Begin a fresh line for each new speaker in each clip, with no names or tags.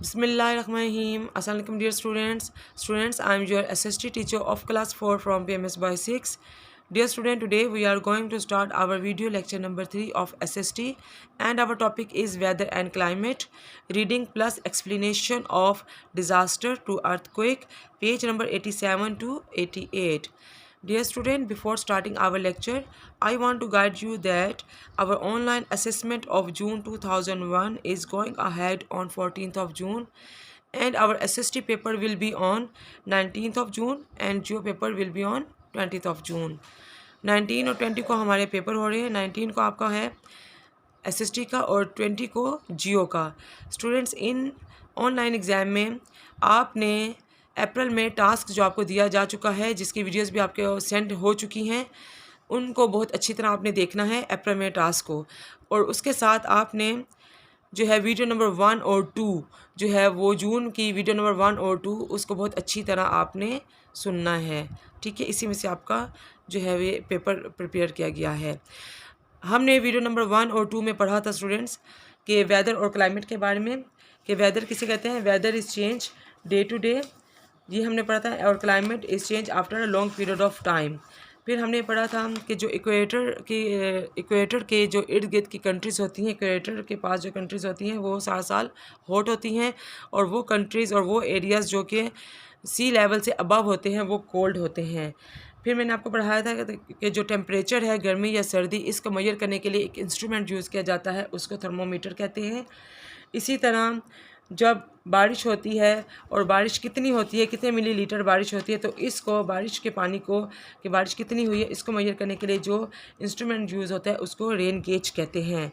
Bismillahirrahmanirrahim. Assalamu alaikum dear students. Students, I am your SST teacher of class 4 from PMS by 6. Dear student, today we are going to start our video lecture number 3 of SST and our topic is weather and climate, reading plus explanation of disaster to earthquake, page number 87 to 88. Dear student, before starting our lecture, I want to guide you that our online assessment of June 2001 is going ahead on 14th of June and our SST paper will be on 19th of June and Geo paper will be on 20th of June. 19 और 20 को हमारे paper हो रहे हैं. 19 को आपका है SST का और 20 को जियो का. स्टूडेंट्स, इन ऑनलाइन एग्ज़ाम में आपने अप्रैल में टास्क जो आपको दिया जा चुका है, जिसकी वीडियोस भी आपके सेंड हो चुकी हैं, उनको बहुत अच्छी तरह आपने देखना है अप्रैल में टास्क को. और उसके साथ आपने जो है वीडियो नंबर 1 और 2 जो है वो जून की वीडियो नंबर 1 और 2 उसको बहुत अच्छी तरह आपने सुनना है. ठीक है, इसी में से आपका जो है ये पेपर प्रिपेयर किया गया है. हमने वीडियो नंबर 1 और 2 में पढ़ा था स्टूडेंट्स कि वेदर और क्लाइमेट के बारे में, कि वेदर किसे कहते हैं, weather is change day to day, ये हमने पढ़ा था, और climate is change after a long period of time. फिर हमने पढ़ा था कि जो इक्वेटर के जो इर्द गिर्द की कंट्रीज़ होती हैं, इक्वेटर के पास जो कंट्रीज़ होती हैं वो सारा साल हॉट होती हैं, और वो कंट्रीज़ और वो एरियाज़ जो कि सी लेवल से अबव होते हैं वो कोल्ड होते हैं. फिर मैंने आपको पढ़ाया था कि जो टेम्परेचर है, गर्मी या सर्दी, इसको मेजर करने के लिए एक इंस्ट्रूमेंट यूज़ किया जाता है, उसको थर्मोमीटर कहते हैं. इसी तरह जब बारिश होती है और बारिश कितनी होती है, कितने मिलीलीटर बारिश होती है, तो इसको बारिश के पानी को कि बारिश कितनी हुई है इसको मेजर करने के लिए जो इंस्ट्रूमेंट यूज़ होता है उसको रेन गेज कहते हैं.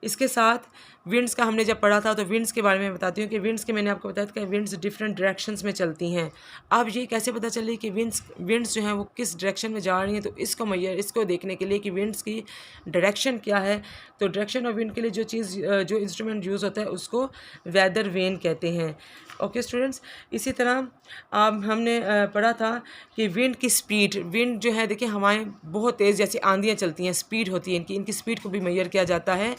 इसके साथ विंड्स का हमने जब पढ़ा था तो विंड्स के बारे में बताती हूँ कि विंड्स के मैंने आपको बताया था कि विंड्स डिफरेंट डायरेक्शंस में चलती हैं. अब ये कैसे पता चले कि विंड्स जो हैं वो किस डायरेक्शन में जा रही हैं, तो इसको देखने के लिए कि विंड्स की डायरेक्शन क्या है, तो डायरेक्शन ऑफ विंड के लिए जो इंस्ट्रूमेंट यूज़ होता है उसको वेदर वेन कहते हैं. ओके स्टूडेंट्स, इसी तरह हमने पढ़ा था कि विंड की स्पीड, विंड जो है देखिए हमारे बहुत तेज़ जैसे आंधियाँ चलती हैं, स्पीड होती है इनकी स्पीड को भी मेजर किया जाता है.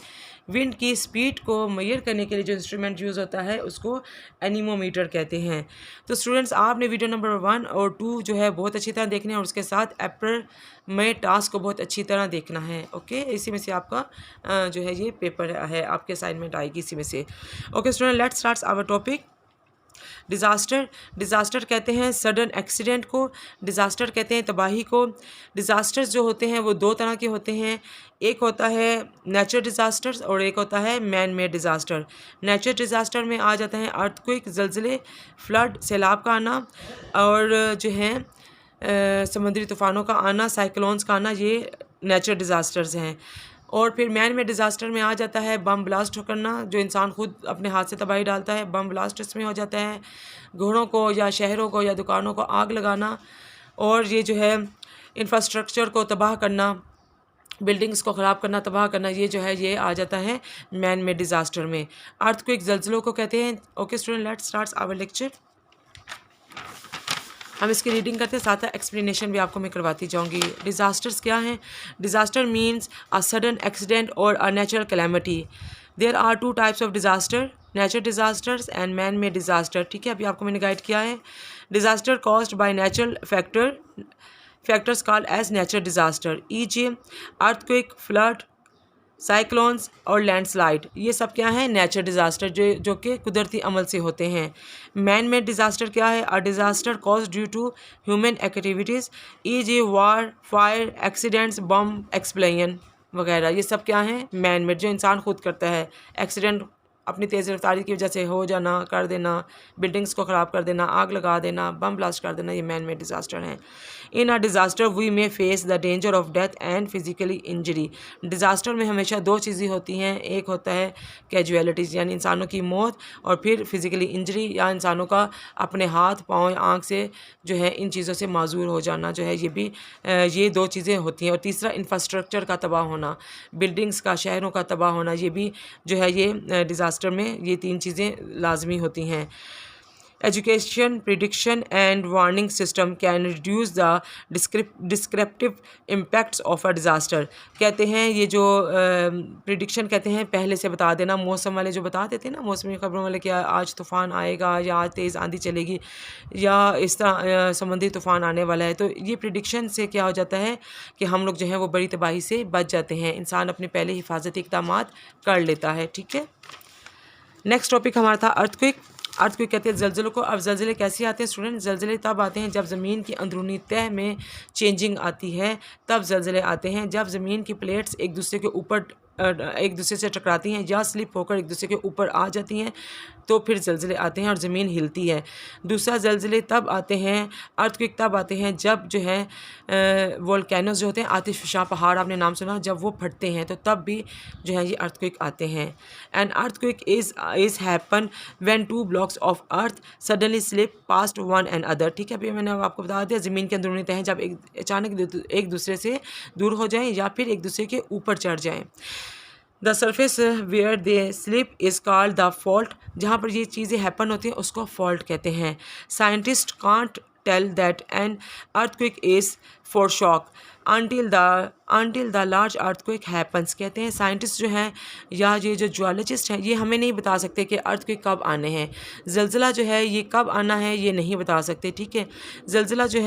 विंड की स्पीड को मेजर करने के लिए जो इंस्ट्रूमेंट यूज़ होता है उसको एनीमोमीटर कहते हैं. तो स्टूडेंट्स, आपने वीडियो नंबर 1 और 2 जो है बहुत अच्छी तरह देखना है, और उसके साथ अप्रैल में टास्क को बहुत अच्छी तरह देखना है. ओके, इसी में से आपका जो है ये पेपर है, आपके असाइनमेंट आएगी इसी में से. Okay student, let's start our topic. Disaster कहते हैं सडन एक्सीडेंट को, डिज़ास्टर कहते हैं तबाही को. डिज़ास्टर्स जो होते हैं वो दो तरह के होते हैं, एक होता है नेचुरल डिज़ास्टर्स और एक होता है man made disaster. Natural disaster में आ जाता है अर्थक्वेक, ज़लज़ले, फ्लड, सैलाब का आना, और जो है समुद्री तूफ़ानों का आना, साइक्लोन्स का आना, ये नेचुरल डिज़ास्टर्स हैं. और फिर मैन में डिज़ास्टर में आ जाता है बम ब्लास्ट करना, जो इंसान खुद अपने हाथ से तबाही डालता है, बम ब्लास्ट इसमें हो जाता है. घरों को या शहरों को या दुकानों को आग लगाना, और ये जो है इंफ्रास्ट्रक्चर को तबाह करना, बिल्डिंग्स को ख़राब करना, तबाह करना, ये जो है ये आ जाता है मैन में डिज़ास्टर में. अर्थक्वेक ज़लज़लों को कहते हैं. Okay student, let's start our lecture. हम इसकी रीडिंग करते हैं, साथ एक्सप्लेनेशन भी आपको मैं करवाती जाऊंगी. डिज़ास्टर्स क्या हैं? Disaster means a sudden accident और a natural calamity. There are 2 types of disaster, natural disasters and man made disaster. ठीक है, अभी आपको मैंने गाइड किया है. Disaster caused by natural factors called as natural disaster, EG. Earthquake, flood, cyclones और landslide. ये सब क्या है? नेचुरल डिज़ास्टर जो कि कुदरती अमल से होते हैं. मैन मेड डिज़ास्टर क्या है? A disaster cause due to human activities, EG. War, fire, accidents, bomb explosion वगैरह. ये सब क्या हैं? मैन मेड, जो इंसान खुद करता है. एक्सीडेंट अपनी तेज़ रफ्तारी की वजह से हो जाना, कर देना, बिल्डिंग्स को ख़राब कर देना, आग लगा देना, बम ब्लास्ट कर देना, ये मैन मेड डिज़ास्टर हैं. In a disaster we may face the danger of death and physically injury. Disaster में हमेशा दो चीज़ें होती हैं, एक होता है कैजुअलिटीज़ यानी इंसानों की मौत, और फिर फिजिकली इंजरी या इंसानों का अपने हाथ पाँव आँख से जो है इन चीज़ों से माजूर हो जाना, जो है ये दो चीज़ें होती हैं. और तीसरा इंफ्रास्ट्रक्चर का तबाह होना, बिल्डिंग्स का, शहरों का तबाह होना, ये भी जो है ये डिज़ास्टर में ये 3 चीज़ें लाजमी होती हैं. Education, prediction, and warning system can reduce the descriptive impacts of a disaster. कहते हैं ये जो प्रिडिक्शन कहते हैं पहले से बता देना, मौसम वाले जो बता देते हैं ना, मौसमी खबरों वाले कि आज तूफ़ान आएगा या आज तेज़ आंधी चलेगी या इस तरह समुद्री तूफ़ान आने वाला है। तो ये प्रिडिक्शन से क्या हो जाता है कि हम लोग जो है वो बड़ी तबाही से बच जाते हैं, इंसान अपने पहले हिफाजती इक़दामात कर लेता है। ठीक है, नेक्स्ट टॉपिक हमारा था अर्थक्वेक। अर्थक्वेक कहते हैं ज़लज़लों को। अब ज़लज़ले कैसे आते हैं स्टूडेंट? ज़लज़ले तब आते हैं जब ज़मीन की अंदरूनी तह में चेंजिंग आती है, तब ज़लज़ले आते हैं। जब ज़मीन की प्लेट्स एक दूसरे के ऊपर एक दूसरे से टकराती हैं या स्लिप होकर एक दूसरे के ऊपर आ जाती हैं, तो फिर ज़लज़ले आते हैं और ज़मीन हिलती है। दूसरा, ज़लज़ले तब आते हैं, अर्थक्वेक तब आते हैं जब जो है वोल्केनोज जो होते हैं, आतिशफ़शा पहाड़, आपने नाम सुना, जब वो फटते हैं तो तब भी जो है ये अर्थक्वेक आते हैं। And earthquake is happen when two blocks of earth suddenly slip past one and other. ठीक है, अभी मैंने आपको बता दिया, ज़मीन के अंदरूनी तह जब अचानक एक दूसरे से दूर हो जाएं या फिर एक दूसरे के ऊपर चढ़ जाएं। The surface where they slip is called the fault. जहाँ पर ये चीज़ें हैपन होती हैं उसको फॉल्ट कहते हैं। Scientist can't tell that an earthquake is for shock until the large earthquake happens। कहते हैं साइंटिस्ट जो हैं या ये जो ज्वालॉजिस्ट हैं ये हमें नहीं बता सकते कि अर्थक्वेक कब आने हैं, ज़लज़ला जो है ये कब आना है ये नहीं बता सकते। ठीक है, ज़लज़ला जो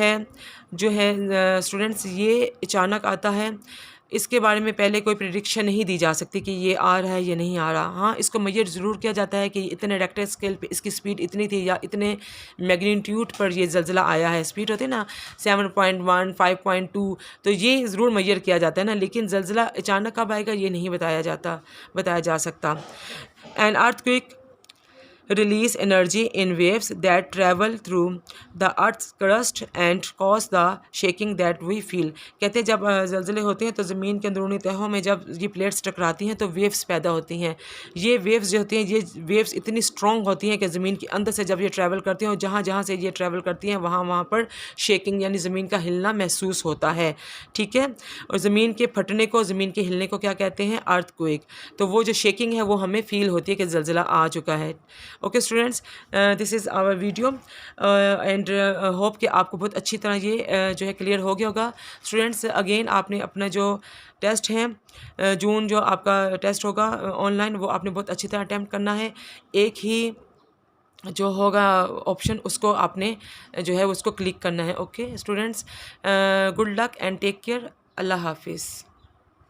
है स्टूडेंट्स ये अचानक आता है, इसके बारे में पहले कोई प्रेडिक्शन नहीं दी जा सकती कि ये आ रहा है ये नहीं आ रहा। हाँ, इसको मेजर ज़रूर किया जाता है कि इतने रेक्टर स्केल पे इसकी स्पीड इतनी थी या इतने मैग्नीट्यूड पर ये ज़लज़ला आया है। स्पीड होती है ना 7.1 5.2, तो ये ज़रूर मेजर किया जाता है ना, लेकिन ज़लज़ला अचानक कब आएगा ये नहीं बताया जा सकता। An earthquake release energy in waves that travel through the earth's crust and cause the shaking that we feel। कहते हैं जब ज़लज़ले होते हैं तो ज़मीन के अंदरूनी तहों में जब ये प्लेट्स टकराती हैं तो वेव्स पैदा होती हैं। ये वेव्स जो होती हैं ये वेव्स इतनी स्ट्रॉन्ग होती हैं कि ज़मीन के अंदर से जब ये ट्रैवल करती हैं और जहाँ जहाँ से ये ट्रैवल करती हैं वहाँ पर शेकिंग यानी ज़मीन का हिलना महसूस होता है। ठीक है, और ज़मीन के फटने को, ज़मीन के हिलने को क्या कहते हैं? अर्थक्वेक। तो वो जो शेकिंग है वो हमें फ़ील होती है कि ज़लज़ला आ चुका है। Okay students, this is our video and hope कि आपको बहुत अच्छी तरह ये जो है क्लियर हो गया होगा। स्टूडेंट्स, अगेन आपने अपना जो टेस्ट है जून जो आपका टेस्ट होगा ऑनलाइन वो आपने बहुत अच्छी तरह अटैम्प्ट करना है। एक ही जो होगा ऑप्शन उसको आपने जो है उसको क्लिक करना है। Okay students, good luck and take care. अल्लाह हाफिज़।